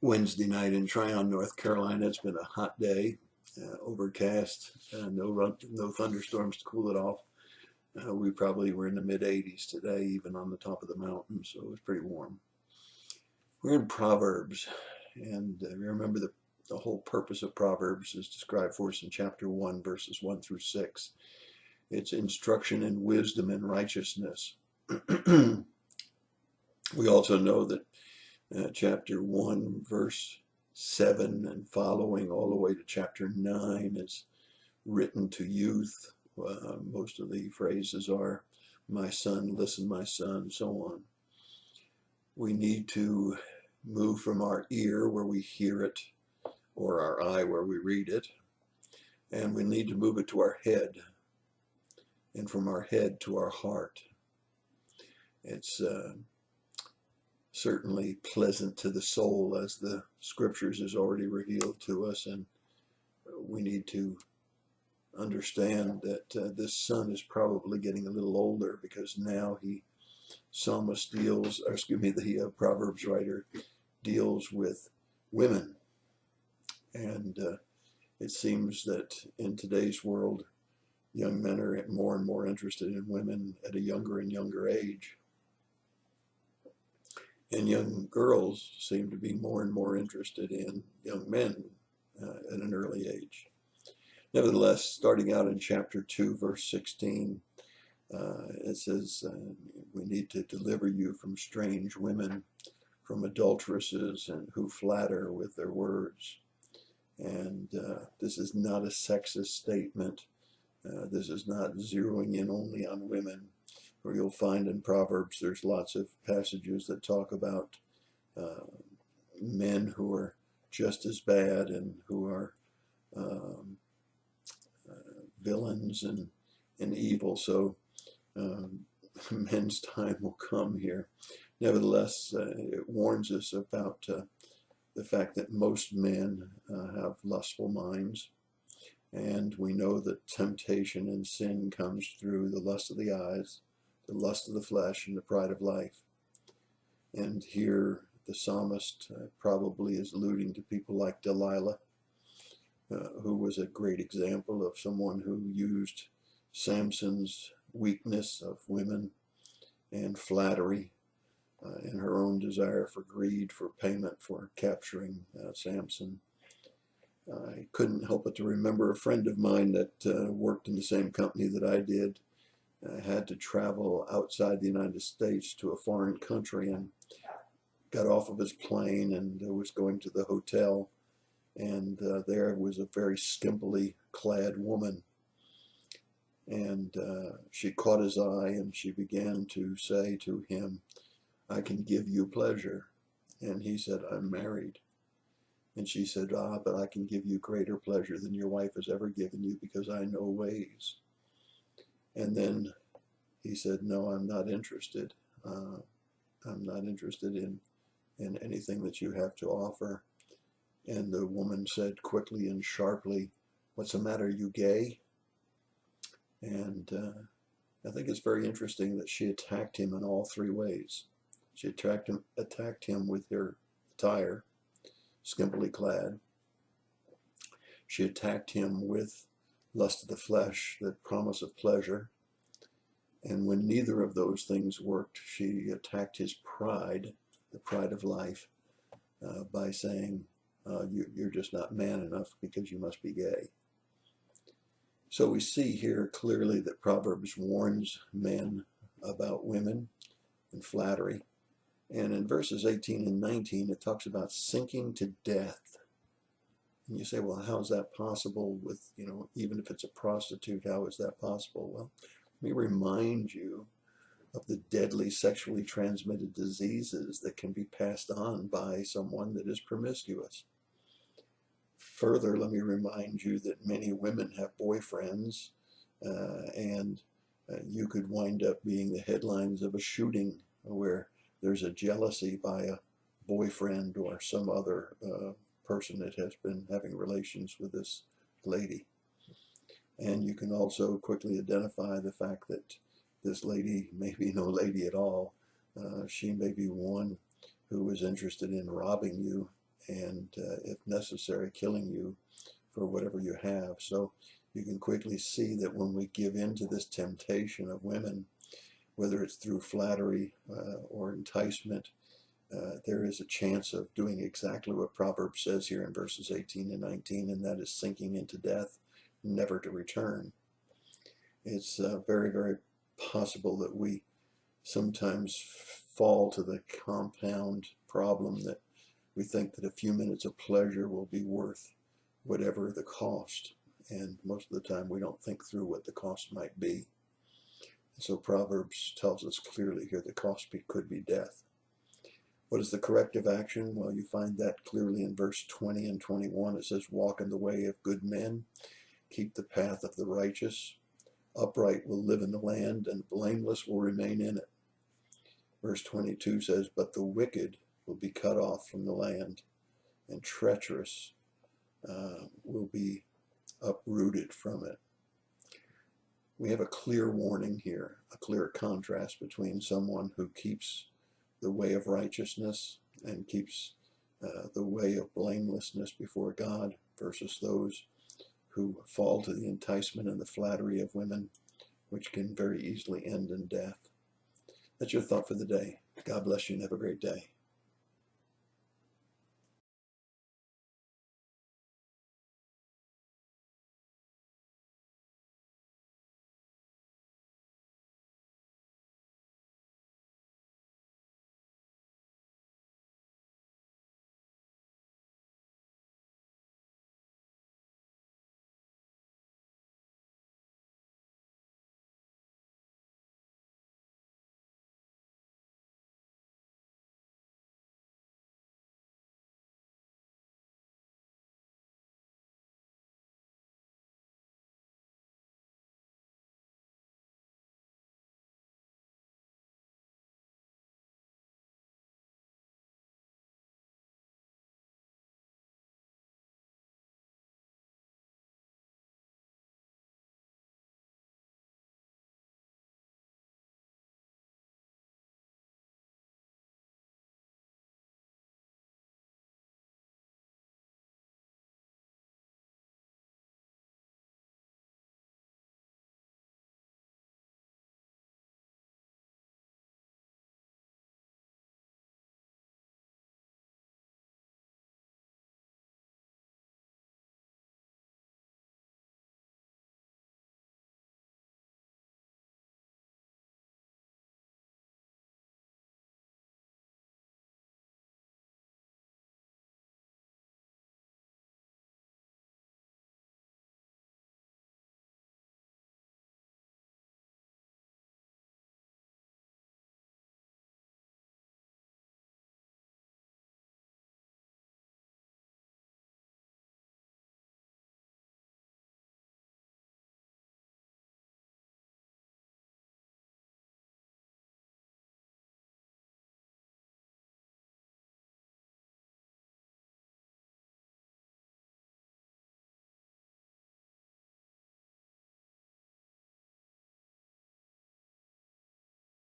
Wednesday night in Tryon, North Carolina. It's been a hot day, overcast, no thunderstorms to cool it off. We probably were in the mid 80s today, even on the top of the mountain, so it was pretty warm. We're in Proverbs, and remember the whole purpose of Proverbs is described for us in chapter 1, verses 1 through 6. It's instruction in wisdom and righteousness. We also know that chapter 1, verse 7 and following all the way to chapter 9 is written to youth. Most of the phrases are, my son, listen, my son, so on. We need to move from our ear where we hear it, or our eye where we read it, and we need to move it to our head, and from our head to our heart. It's certainly pleasant to the soul, as the scriptures has already revealed to us, and we need to understand that this son is probably getting a little older, because now the Proverbs writer deals with women, and it seems that in today's world, young men are more and more interested in women at a younger and younger age. And young girls seem to be more and more interested in young men at an early age. Nevertheless, starting out in chapter 2, verse 16, it says, we need to deliver you from strange women, from adulteresses, and who flatter with their words. And this is not a sexist statement. This is not zeroing in only on women. Or you'll find in Proverbs there's lots of passages that talk about men who are just as bad and who are villains and evil. So men's time will come here. Nevertheless, it warns us about the fact that most men have lustful minds. And we know that temptation and sin comes through the lust of the eyes, the lust of the flesh, and the pride of life. And here the psalmist probably is alluding to people like Delilah, who was a great example of someone who used Samson's weakness of women and flattery and her own desire for greed, for payment, for capturing Samson. I couldn't help but to remember a friend of mine that worked in the same company that I did. Had to travel outside the United States to a foreign country, and got off of his plane and was going to the hotel, and there was a very skimpily clad woman, and she caught his eye, and she began to say to him, I can give you pleasure. And he said, I'm married. And she said, but I can give you greater pleasure than your wife has ever given you, because I know ways. And then he said, no, I'm not interested. I'm not interested in anything that you have to offer. And the woman said quickly and sharply, what's the matter, you gay? And I think it's very interesting that she attacked him in all three ways. She attacked him with her attire, skimpily clad. She attacked him with lust of the flesh, the promise of pleasure. And when neither of those things worked, she attacked his pride, the pride of life, by saying, you're just not man enough because you must be gay. So we see here clearly that Proverbs warns men about women and flattery. And in verses 18 and 19, it talks about sinking to death. And you say, well, how is that possible with, even if it's a prostitute, how is that possible? Well, let me remind you of the deadly sexually transmitted diseases that can be passed on by someone that is promiscuous. Further, let me remind you that many women have boyfriends, and you could wind up being the headlines of a shooting where there's a jealousy by a boyfriend or some other person that has been having relations with this lady. And you can also quickly identify the fact that this lady may be no lady at all. She may be one who is interested in robbing you and if necessary, killing you for whatever you have. So you can quickly see that when we give in to this temptation of women, whether it's through flattery or enticement, there is a chance of doing exactly what Proverbs says here in verses 18 and 19, and that is sinking into death, never to return. It's very, very possible that we sometimes fall to the compound problem that we think that a few minutes of pleasure will be worth whatever the cost. And most of the time we don't think through what the cost might be. And so Proverbs tells us clearly here the cost could be death. What is the corrective action? Well, you find that clearly in verse 20 and 21. It says, walk in the way of good men, keep the path of the righteous. Upright will live in the land, and blameless will remain in it. Verse 22 says, but the wicked will be cut off from the land, and treacherous will be uprooted from it. We have a clear warning here, a clear contrast between someone who keeps the way of righteousness and keeps the way of blamelessness before God versus those who fall to the enticement and the flattery of women, which can very easily end in death. That's your thought for the day. God bless you and have a great day.